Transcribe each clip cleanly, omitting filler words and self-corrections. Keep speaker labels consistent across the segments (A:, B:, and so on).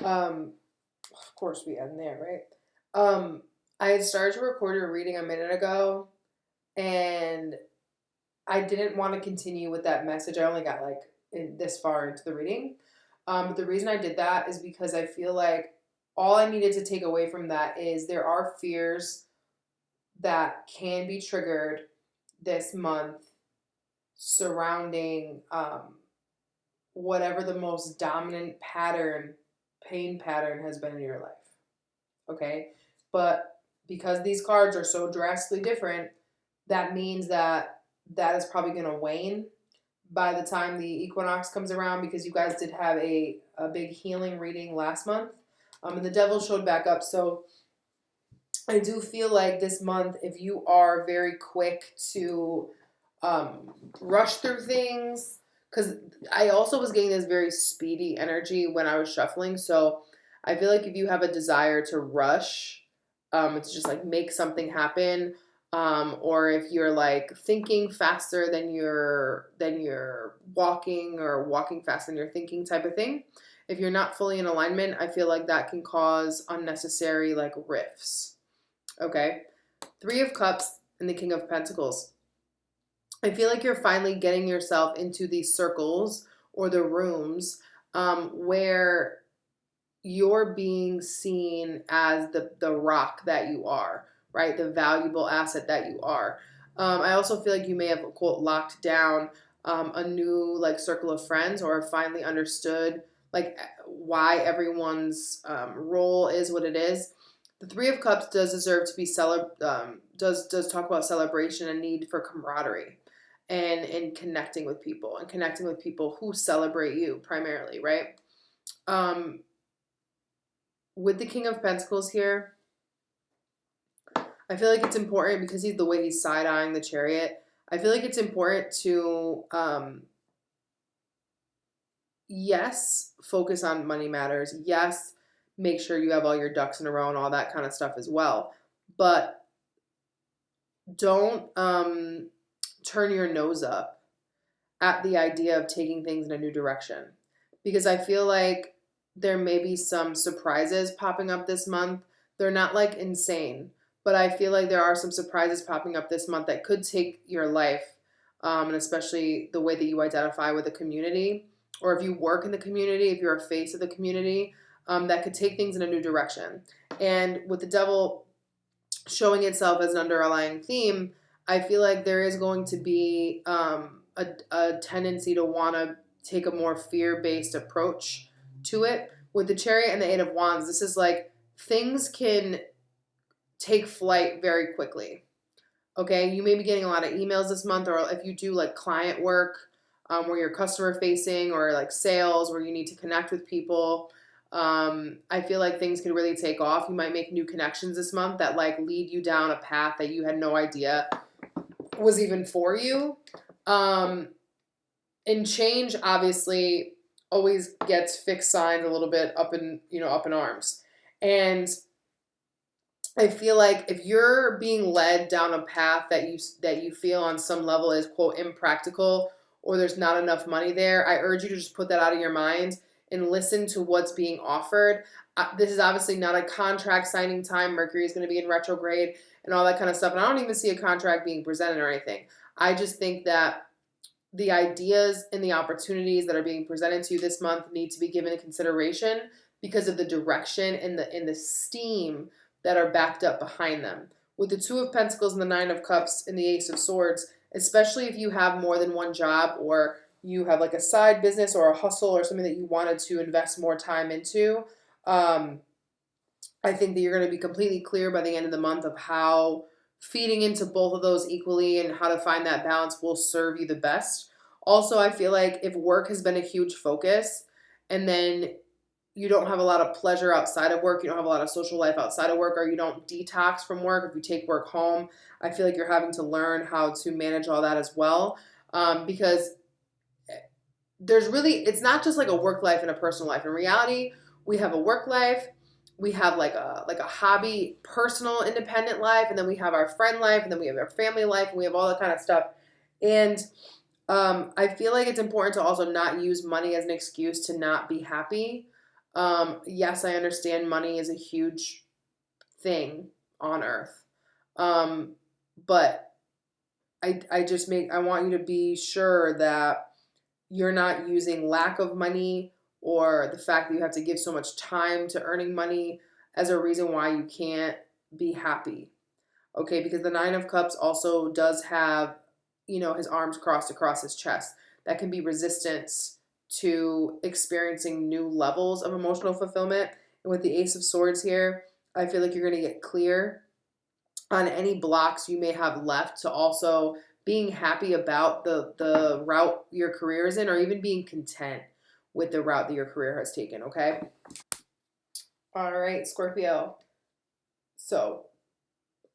A: Of course we end there, right? I had started to record your reading a minute ago, and I didn't want to continue with that message. I only got like this far into the reading. But the reason I did that is because I feel like all I needed to take away from that is there are fears that can be triggered this month surrounding whatever the most dominant pain pattern has been in your life. Okay? But because these cards are so drastically different, that means that that is probably going to wane by the time the equinox comes around, because you guys did have a big healing reading last month. And the devil showed back up. So I do feel like this month, if you are very quick to rush through things, because I also was getting this very speedy energy when I was shuffling. So I feel like if you have a desire to rush, it's just like make something happen. Or if you're like thinking faster than you're walking, or walking faster than you're thinking type of thing. If you're not fully in alignment, I feel like that can cause unnecessary like rifts. Okay. Three of Cups and the King of Pentacles. I feel like you're finally getting yourself into these circles or the rooms where you're being seen as the rock that you are, right? The valuable asset that you are. I also feel like you may have, quote, locked down a new like circle of friends, or finally understood like why everyone's role is what it is. The Three of Cups does deserve to be does talk about celebration and need for camaraderie, and connecting with people, and connecting with people who celebrate you primarily, right? Um, with the King of Pentacles here, I feel like it's important because he's the way he's side eyeing the Chariot. I feel like it's important to yes, focus on money matters. Yes, make sure you have all your ducks in a row and all that kind of stuff as well. But don't turn your nose up at the idea of taking things in a new direction, because I feel like there may be some surprises popping up this month. They're not like insane, but I feel like there are some surprises popping up this month that could take your life, and especially the way that you identify with the community, or if you work in the community, if you're a face of the community, that could take things in a new direction. And with the devil showing itself as an underlying theme, I feel like there is going to be a tendency to want to take a more fear-based approach to it. With the Chariot and the Eight of Wands, this is like things can take flight very quickly. Okay, you may be getting a lot of emails this month, or if you do like client work, where you're customer facing, or like sales where you need to connect with people. I feel like things can really take off. You might make new connections this month that like lead you down a path that you had no idea was even for you. And change obviously always gets fixed signs a little bit up in arms. And I feel like if you're being led down a path that you feel on some level is, quote, impractical, or there's not enough money there, I urge you to just put that out of your mind and listen to what's being offered. This is obviously not a contract signing time. Mercury is going to be in retrograde and all that kind of stuff. And I don't even see a contract being presented or anything. I just think that the ideas and the opportunities that are being presented to you this month need to be given consideration because of the direction and the steam that are backed up behind them. With the Two of Pentacles and the Nine of Cups and the Ace of Swords, especially if you have more than one job, or you have like a side business or a hustle or something that you wanted to invest more time into, I think that you're going to be completely clear by the end of the month of how feeding into both of those equally and how to find that balance will serve you the best. Also, I feel like if work has been a huge focus, and then you don't have a lot of pleasure outside of work, you don't have a lot of social life outside of work, or you don't detox from work, if you take work home, I feel like you're having to learn how to manage all that as well. Because it's not just like a work life and a personal life. In reality, we have a work life, we have like a hobby, personal, independent life, and then we have our friend life, and then we have our family life, and we have all that kind of stuff. And I feel like it's important to also not use money as an excuse to not be happy. Yes, I understand money is a huge thing on earth. But I want you to be sure that you're not using lack of money or the fact that you have to give so much time to earning money as a reason why you can't be happy. Okay, because the Nine of Cups also does have, his arms crossed across his chest. That can be resistance to experiencing new levels of emotional fulfillment. And with the Ace of Swords here, I feel like you're going to get clear on any blocks you may have left to also being happy about the route your career is in, or even being content with the route that your career has taken. Okay. All right, Scorpio. So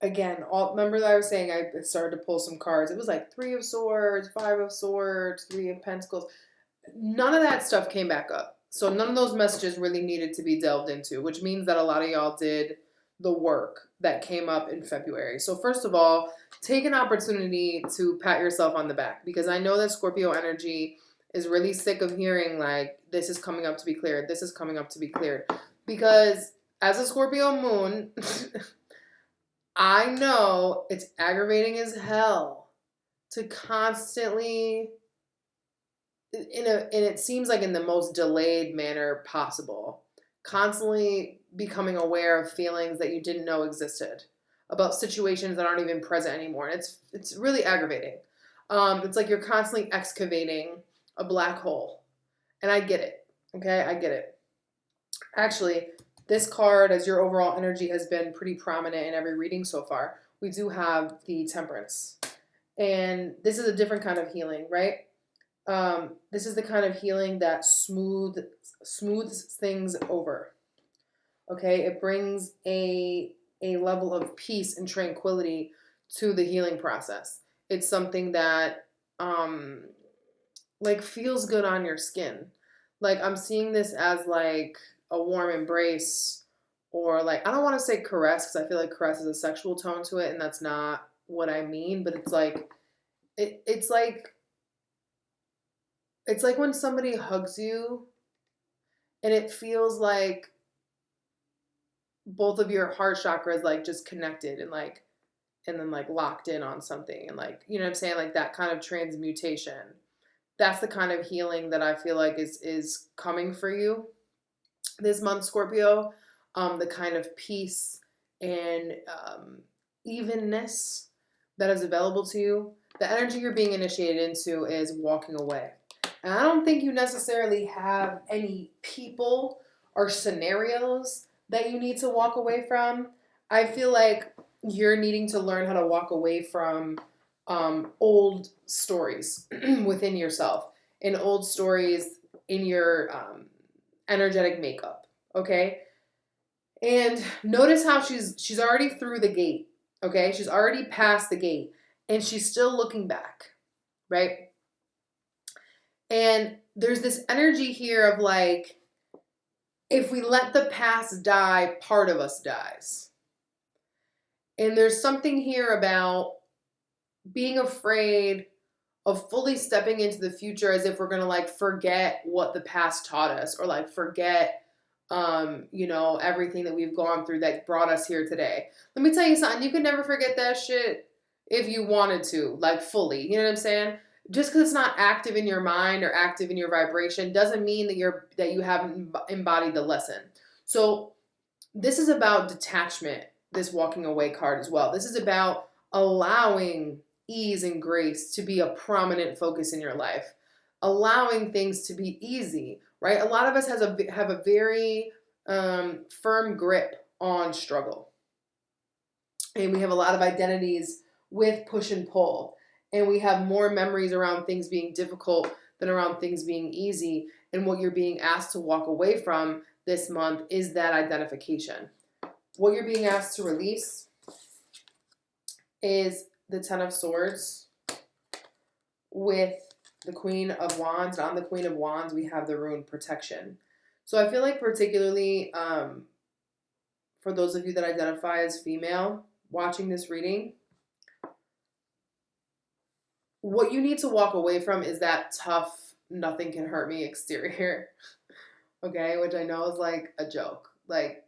A: again, remember that I was saying I started to pull some cards. It was like Three of Swords, Five of Swords, Three of Pentacles. None of that stuff came back up. So none of those messages really needed to be delved into, which means that a lot of y'all did the work that came up in February. So first of all, take an opportunity to pat yourself on the back, because I know that Scorpio energy is really sick of hearing like, this is coming up to be cleared, this is coming up to be cleared. Because as a Scorpio moon, I know it's aggravating as hell to constantly, and it seems like in the most delayed manner possible, constantly becoming aware of feelings that you didn't know existed, about situations that aren't even present anymore. And it's really aggravating. It's like you're constantly excavating a black hole, and I get it. Okay, I get it. Actually, this card, as your overall energy has been pretty prominent in every reading so far, we do have the Temperance, and this is a different kind of healing, right? This is the kind of healing that smooths things over. Okay, it brings a level of peace and tranquility to the healing process. It's something that like feels good on your skin. Like I'm seeing this as like a warm embrace, or like, I don't want to say caress because I feel like caress is a sexual tone to it, and that's not what I mean. But it's like it's like it's like when somebody hugs you and it feels like both of your heart chakras like just connected and like, and then like locked in on something, and like, you know what I'm saying, like that kind of transmutation. That's the kind of healing that I feel like is coming for you this month, Scorpio. The kind of peace and evenness that is available to you. The energy you're being initiated into is walking away. And I don't think you necessarily have any people or scenarios that you need to walk away from. I feel like you're needing to learn how to walk away from old stories within yourself, and old stories in your energetic makeup. Okay, and notice how she's already through the gate. Okay, she's already past the gate, and she's still looking back, right? And there's this energy here of like, if we let the past die, part of us dies. And there's something here about being afraid of fully stepping into the future as if we're going to like forget what the past taught us, or like forget everything that we've gone through that brought us here today. Let me tell you something, you could never forget that shit if you wanted to, like fully. You know what I'm saying? Just because it's not active in your mind or active in your vibration doesn't mean that you haven't embodied the lesson. So this is about detachment, this walking away card as well. This is about allowing ease and grace to be a prominent focus in your life, allowing things to be easy, right? A lot of us have a very firm grip on struggle, and we have a lot of identities with push and pull, and we have more memories around things being difficult than around things being easy. And what you're being asked to walk away from this month is that identification. What you're being asked to release is the Ten of Swords with the Queen of Wands. And on the Queen of Wands, we have the rune Protection. So I feel like particularly for those of you that identify as female watching this reading, what you need to walk away from is that tough, nothing can hurt me exterior. Okay, which I know is like a joke. Like,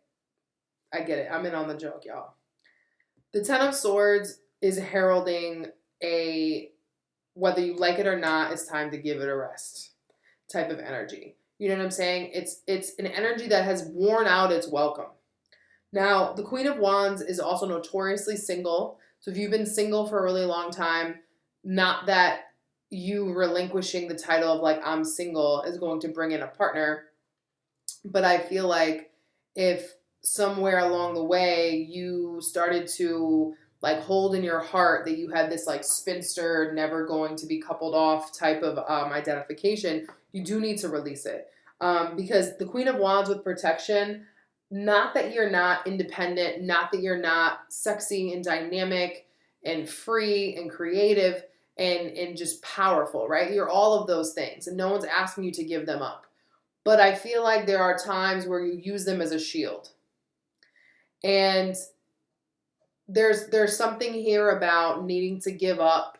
A: I get it. I'm in on the joke, y'all. The Ten of Swords is heralding a, whether you like it or not, it's time to give it a rest type of energy. You know what I'm saying? It's an energy that has worn out its welcome. Now, the Queen of Wands is also notoriously single. So if you've been single for a really long time, not that you relinquishing the title of like I'm single is going to bring in a partner, but I feel like if somewhere along the way you started to like hold in your heart that you had this like spinster, never going to be coupled off type of identification, you do need to release it. Because the Queen of Wands with protection, not that you're not independent, not that you're not sexy and dynamic and free and creative and just powerful, right? You're all of those things, and no one's asking you to give them up. But I feel like there are times where you use them as a shield. And there's something here about needing to give up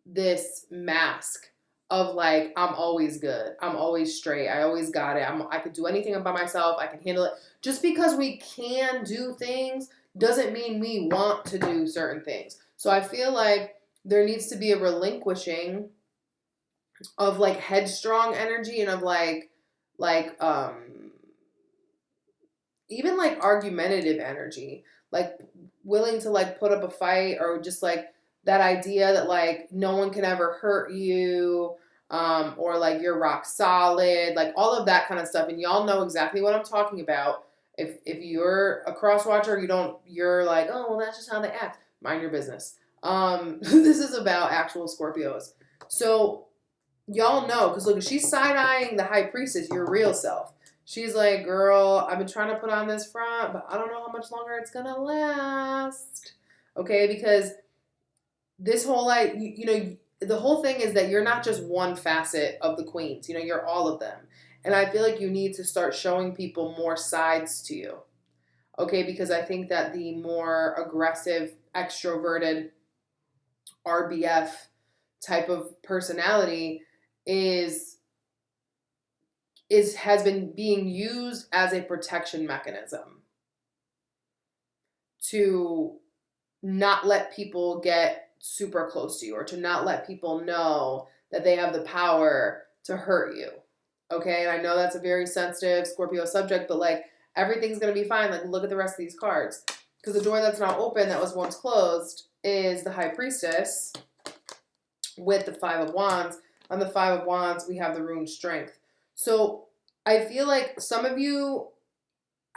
A: this mask of like, I'm always good, I'm always straight, I always got it, I could do anything by myself, I can handle it. Just because we can do things doesn't mean we want to do certain things. So I feel like there needs to be a relinquishing of like headstrong energy and of like even like argumentative energy, like willing to like put up a fight, or just like that idea that like no one can ever hurt you, or like you're rock solid, like all of that kind of stuff. And y'all know exactly what I'm talking about. If you're a cross watcher, you're like, oh well, that's just how they act. Mind your business. This is about actual Scorpios. So y'all know, because look, she's side-eyeing the High Priestess, your real self. She's like, girl, I've been trying to put on this front, but I don't know how much longer it's going to last. Okay, because this whole, like, the whole thing is that you're not just one facet of the queens. You're all of them. And I feel like you need to start showing people more sides to you. Okay, because I think that the more aggressive, extroverted, RBF type of personality has been being used as a protection mechanism to not let people get super close to you, or to not let people know that they have the power to hurt you. Okay, and I know that's a very sensitive Scorpio subject, but like everything's going to be fine. Like look at the rest of these cards. Because the door that's now open that was once closed is the High Priestess with the Five of Wands. On the Five of Wands, we have the rune Strength. So I feel like some of you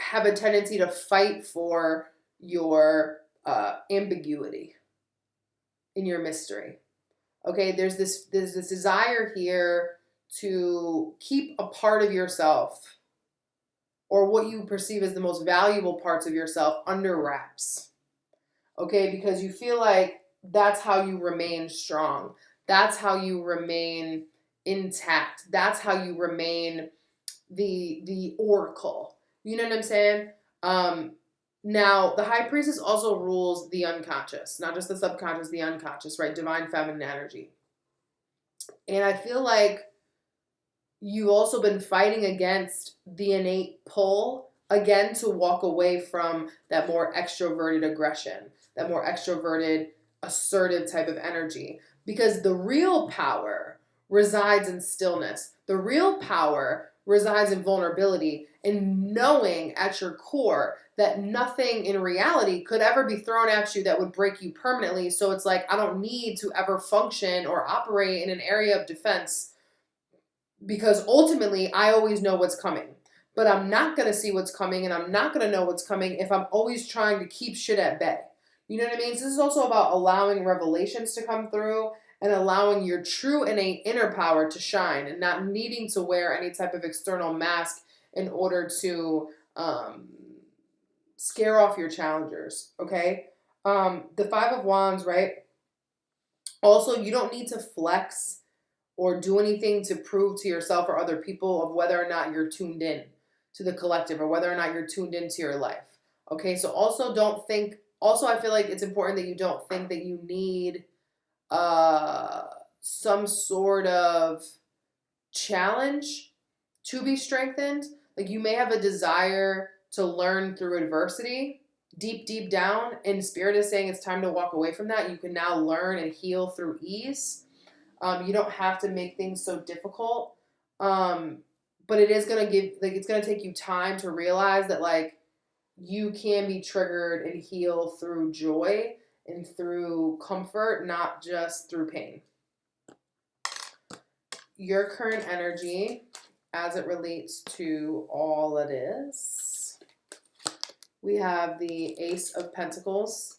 A: have a tendency to fight for your ambiguity in your mystery. Okay, there's this desire here to keep a part of yourself, or what you perceive as the most valuable parts of yourself, under wraps. Okay, because you feel like that's how you remain strong. That's how you remain intact. That's how you remain the oracle. You know what I'm saying? Now, the High Priestess also rules the unconscious, not just the subconscious, the unconscious, right? Divine feminine energy. And I feel like you've also been fighting against the innate pull, again, to walk away from that more extroverted aggression, that more extroverted, assertive type of energy. Because the real power resides in stillness. The real power resides in vulnerability, and knowing at your core that nothing in reality could ever be thrown at you that would break you permanently. So it's like, I don't need to ever function or operate in an area of defense, because ultimately I always know what's coming. But I'm not going to see what's coming, and I'm not going to know what's coming if I'm always trying to keep shit at bay. You know what I mean? So this is also about allowing revelations to come through and allowing your true innate inner power to shine, and not needing to wear any type of external mask in order to scare off your challengers, okay? The Five of Wands, right? Also, you don't need to flex or do anything to prove to yourself or other people of whether or not you're tuned in to the collective, or whether or not you're tuned into your life. Okay, so also I feel like it's important that you don't think that you need some sort of challenge to be strengthened. Like you may have a desire to learn through adversity deep down, and Spirit is saying it's time to walk away from that. You can now learn and heal through ease. You don't have to make things so difficult. But it is going to give, like, it's going to take you time to realize that, like, you can be triggered and heal through joy and through comfort, not just through pain. Your current energy as it relates to all it is. We have the Ace of Pentacles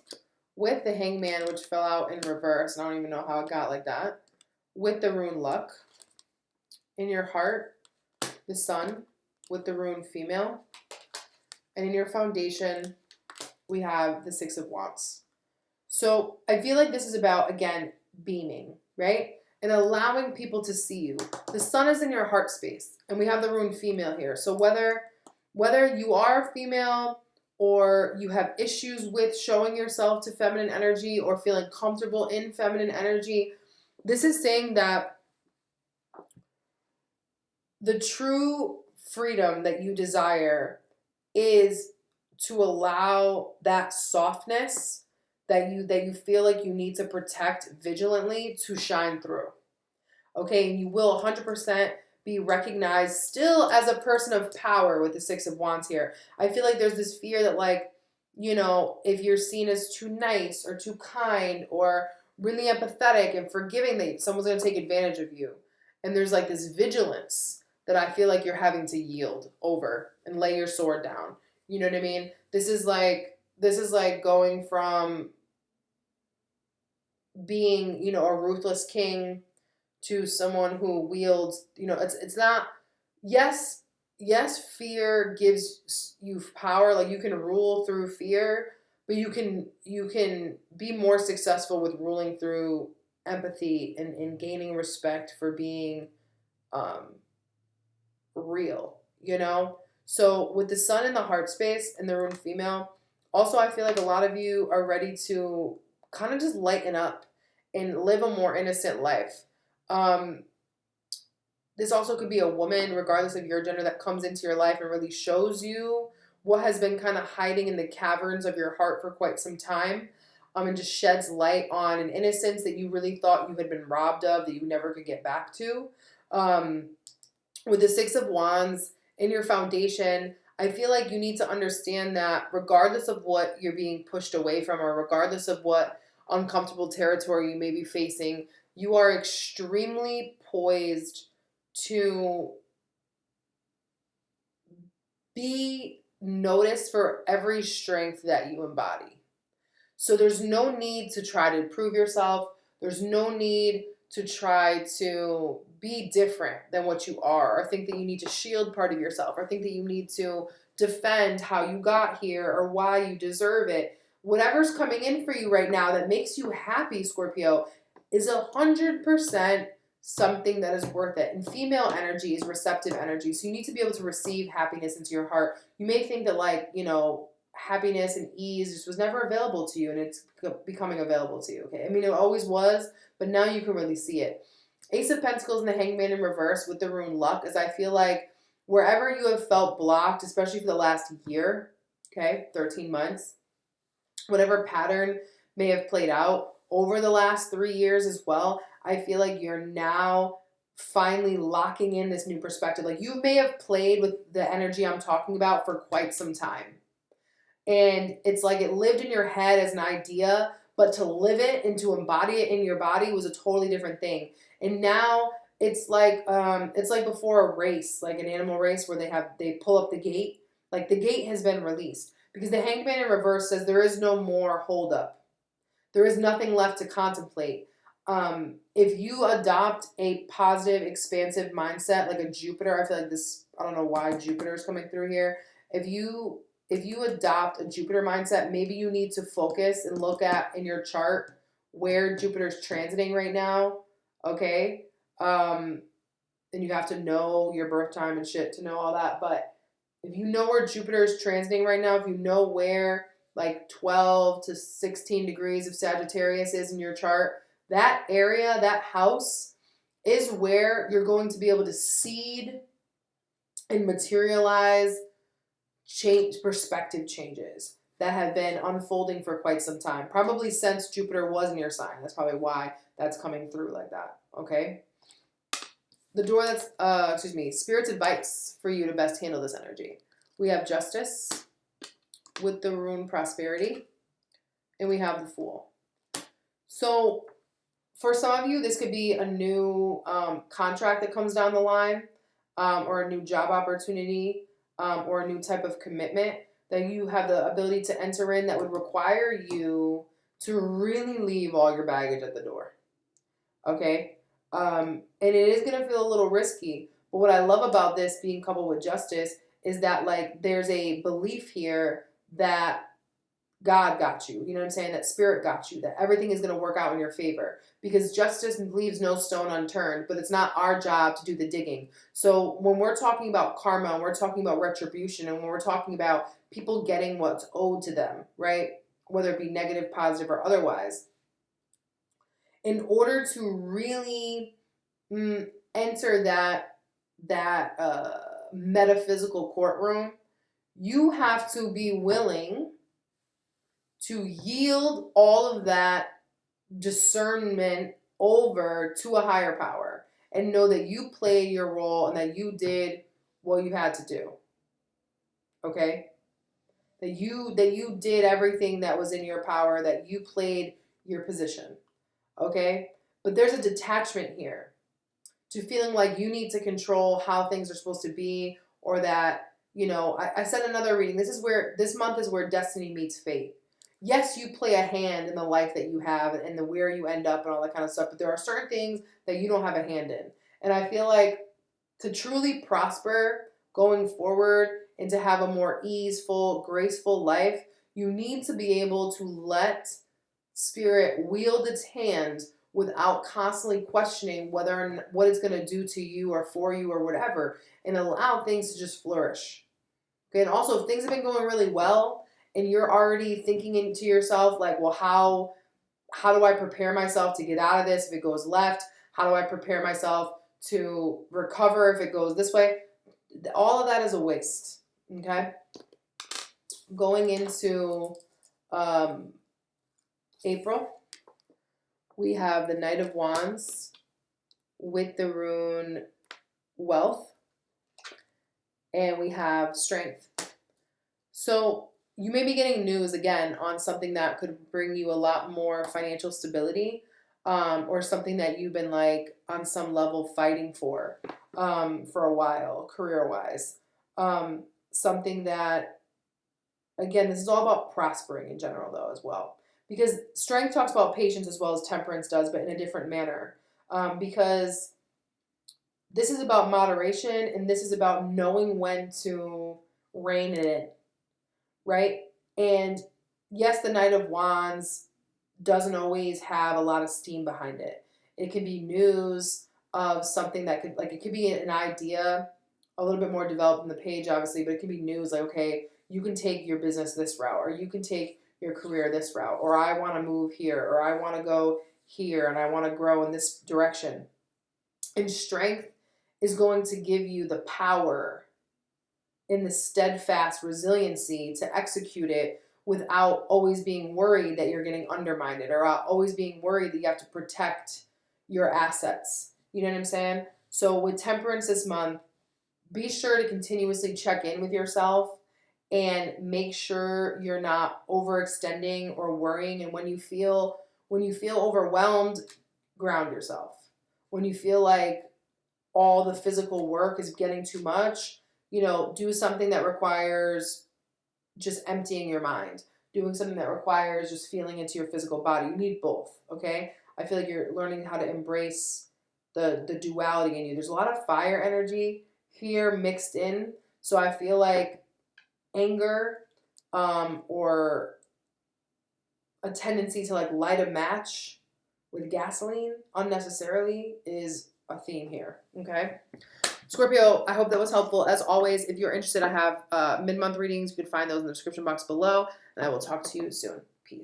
A: with the Hangman, which fell out in reverse. I don't even know how it got like that. With the rune Luck. In your heart, the Sun with the rune Female. And in your foundation, we have the Six of Wands. So I feel like this is about, again, beaming, right? And allowing people to see you. The Sun is in your heart space, and we have the rune Female here. So whether you are female or you have issues with showing yourself to feminine energy or feeling comfortable in feminine energy, this is saying that the true freedom that you desire is to allow that softness that you feel like you need to protect vigilantly to shine through. Okay, and you will 100% be recognized still as a person of power with the Six of Wands here. I feel like there's this fear that, like, you know, if you're seen as too nice or too kind or really empathetic and forgiving, that someone's going to take advantage of you. And there's like this vigilance that I feel like you're having to yield over and lay your sword down. You know what I mean? This is like going from being, you know, a ruthless king to someone who wields, you know, it's not, yes, fear gives you power, like you can rule through fear, but you can be more successful with ruling through empathy and gaining respect for being real, you know? So with the Sun in the heart space and the rune Female, also I feel like a lot of you are ready to kind of just lighten up and live a more innocent life. This also could be a woman, regardless of your gender, that comes into your life and really shows you what has been kind of hiding in the caverns of your heart for quite some time, and just sheds light on an innocence that you really thought you had been robbed of, that you never could get back to. With the Six of Wands in your foundation, I feel like you need to understand that regardless of what you're being pushed away from, or regardless of what uncomfortable territory you may be facing, you are extremely poised to be noticed for every strength that you embody. So there's no need to try to prove yourself. There's no need to try to be different than what you are, or think that you need to shield part of yourself, or think that you need to defend how you got here or why you deserve it. Whatever's coming in for you right now that makes you happy, Scorpio, is 100% something that is worth it. And female energy is receptive energy. So you need to be able to receive happiness into your heart. You may think that, like, you know, happiness and ease just was never available to you, and it's becoming available to you. Okay. I mean, it always was, but now you can really see it. Ace of Pentacles and the Hangman in reverse with the rune Luck, is I feel like wherever you have felt blocked, especially for the last year, okay, 13 months, whatever pattern may have played out over the last 3 years as well, I feel like you're now finally locking in this new perspective. Like, you may have played with the energy I'm talking about for quite some time. And it's like it lived in your head as an idea, but to live it and to embody it in your body was a totally different thing. And now it's like before a race, like an animal race where they pull up the gate. Like, the gate has been released, because the Hangman in reverse says there is no more hold up. There is nothing left to contemplate. If you adopt a positive, expansive mindset, like a Jupiter, I feel like this, I don't know why Jupiter is coming through here. If you adopt a Jupiter mindset, maybe you need to focus and look at in your chart where Jupiter's transiting right now. Okay. And you have to know your birth time and shit to know all that. But if you know where Jupiter is transiting right now, if you know where like 12 to 16 degrees of Sagittarius is in your chart, that area, that house, is where you're going to be able to seed and materialize perspective changes that have been unfolding for quite some time. Probably since Jupiter was in your sign. That's probably why that's coming through like that. Okay. The door that's, Spirit's advice for you to best handle this energy. We have Justice with the rune Prosperity, and we have the Fool. So for some of you, this could be a new contract that comes down the line, or a new job opportunity, or a new type of commitment that you have the ability to enter in that would require you to really leave all your baggage at the door. Okay? And it is going to feel a little risky. But what I love about this being coupled with Justice is that, like, there's a belief here that God got you. You know what I'm saying? That Spirit got you. That everything is going to work out in your favor. Because Justice leaves no stone unturned, but it's not our job to do the digging. So when we're talking about karma, and we're talking about retribution, and when we're talking about people getting what's owed to them, right? Whether it be negative, positive, or otherwise, in order to really enter that metaphysical courtroom, you have to be willing to yield all of that discernment over to a higher power and know that you played your role and that you did what you had to do. Okay? That you did everything that was in your power, that you played your position. Okay? But there's a detachment here to feeling like you need to control how things are supposed to be, or that, I said in another reading, this month is where destiny meets fate. Yes, you play a hand in the life that you have and the where you end up and all that kind of stuff, but there are certain things that you don't have a hand in. And I feel like to truly prosper going forward and to have a more easeful, graceful life, you need to be able to let Spirit wield its hand without constantly questioning what it's going to do to you or for you or whatever, and allow things to just flourish. Okay, and also if things have been going really well and you're already thinking into yourself like, well, how do I prepare myself to get out of this if it goes left? How do I prepare myself to recover if it goes this way? All of that is a waste. Okay, going into April, we have the Knight of Wands with the rune Wealth, and we have Strength. So you may be getting news again on something that could bring you a lot more financial stability, or something that you've been like on some level fighting for a while, career-wise. Something that, again, this is all about prospering in general though as well. Because Strength talks about patience as well as Temperance does, but in a different manner. Because this is about moderation, and this is about knowing when to rein it in, right? And yes, the Knight of Wands doesn't always have a lot of steam behind it. It can be news of something that could, like, it could be an idea a little bit more developed in the page, obviously, but it can be news like, okay, you can take your business this route, or you can take your career this route, or I want to move here, or I want to go here, and I want to grow in this direction. And Strength is going to give you the power and the steadfast resiliency to execute it without always being worried that you're getting undermined, or always being worried that you have to protect your assets. You know what I'm saying? So with Temperance this month, be sure to continuously check in with yourself and make sure you're not overextending or worrying. And when you feel overwhelmed, ground yourself. When you feel like all the physical work is getting too much, do something that requires just emptying your mind. Doing something that requires just feeling into your physical body. You need both, okay? I feel like you're learning how to embrace the duality in you. There's a lot of fire energy here mixed in. So I feel like anger, or a tendency to like light a match with gasoline unnecessarily is a theme here. Okay. Scorpio, I hope that was helpful. As always, if you're interested, I have mid-month readings. You can find those in the description box below, and I will talk to you soon. Peace.